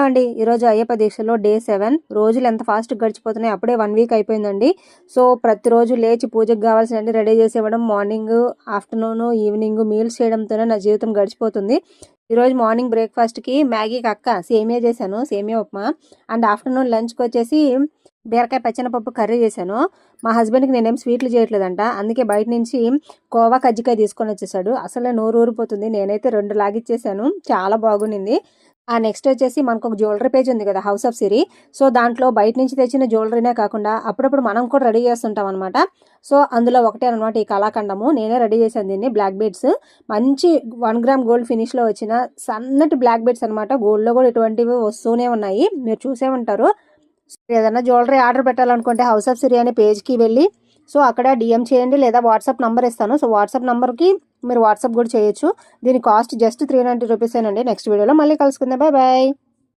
అండి. ఈరోజు అయ్యప్ప దీక్షలో డే 7 రోజులు ఎంత ఫాస్ట్‌గా గడిచిపోతున్నాయి. అప్పుడే 1 వీక్ అయిపోయిందండి. సో, ప్రతిరోజు లేచి పూజకు కావాల్సినవన్నీ రెడీ చేసి ఇవ్వడం, మార్నింగు, ఆఫ్టర్‌నూను, ఈవినింగు మీల్స్ చేయడంతోనే నా జీవితం గడిచిపోతుంది. ఈరోజు మార్నింగ్ బ్రేక్‌ఫాస్ట్‌కి మ్యాగీకి సేమియా చేశాను. సేమియా ఉప్మా. అండ్ ఆఫ్టర్‌నూన్ లంచ్‌కొచ్చేసి బీరకాయ పచ్చెనపప్పు కర్రీ చేశాను. మా హస్బెండ్‌కి నేనేం స్వీట్లు చేయట్లేదంట. అందుకే బయట నుంచి కోవా, కజ్జికాయ తీసుకొనొచ్చేసాడు. అసలే నోరు ఊరిపోతుంది. నేనైతే 2 లాగిచ్చేసాను. చాలా బాగుండింది. నెక్స్ట్ వచ్చేసి మనకొక జ్యువెలరీ పేజ్ ఉంది కదా! House of Siri. సో, దాంట్లో బయట నుంచి తెచ్చిన జ్యువెలరీనే కాకుండా అప్పుడప్పుడు మనం కూడా రెడీ చేస్తుంటాం అనమాట. సో, అందులో ఒకటే అనమాట ఈ కళాఖండము. నేనే రెడీ చేశాను దీన్ని. బ్లాక్ బీడ్స్ మంచి 1 గ్రామ్ గోల్డ్ ఫినిష్‌లో వచ్చిన సన్నటి బ్లాక్ బీడ్స్ అనమాట. గోల్డ్‌లో కూడా ఇటువంటివి వస్తూనే ఉన్నాయి. మీరు చూసే ఉంటారు. ఏదైనా జ్యువెలరీ ఆర్డర్ పెట్టాలనుకుంటే హౌస్ ఆఫ్ సిరి అనే పేజ్‌కి వెళ్ళి సో, అక్కడ డీఎం చేయండి లేదా వాట్సాప్ నంబర్ ఇస్తాను. సో, వాట్సాప్ నంబర్‌కి మీరు వాట్సాప్ కూడా చేయొచ్చు. దీని కాస్ట్ జస్ట్ 390 రూపీసేనండి. నెక్స్ట్ వీడియోలో మళ్ళీ కలుసుకుందాం. Bye bye.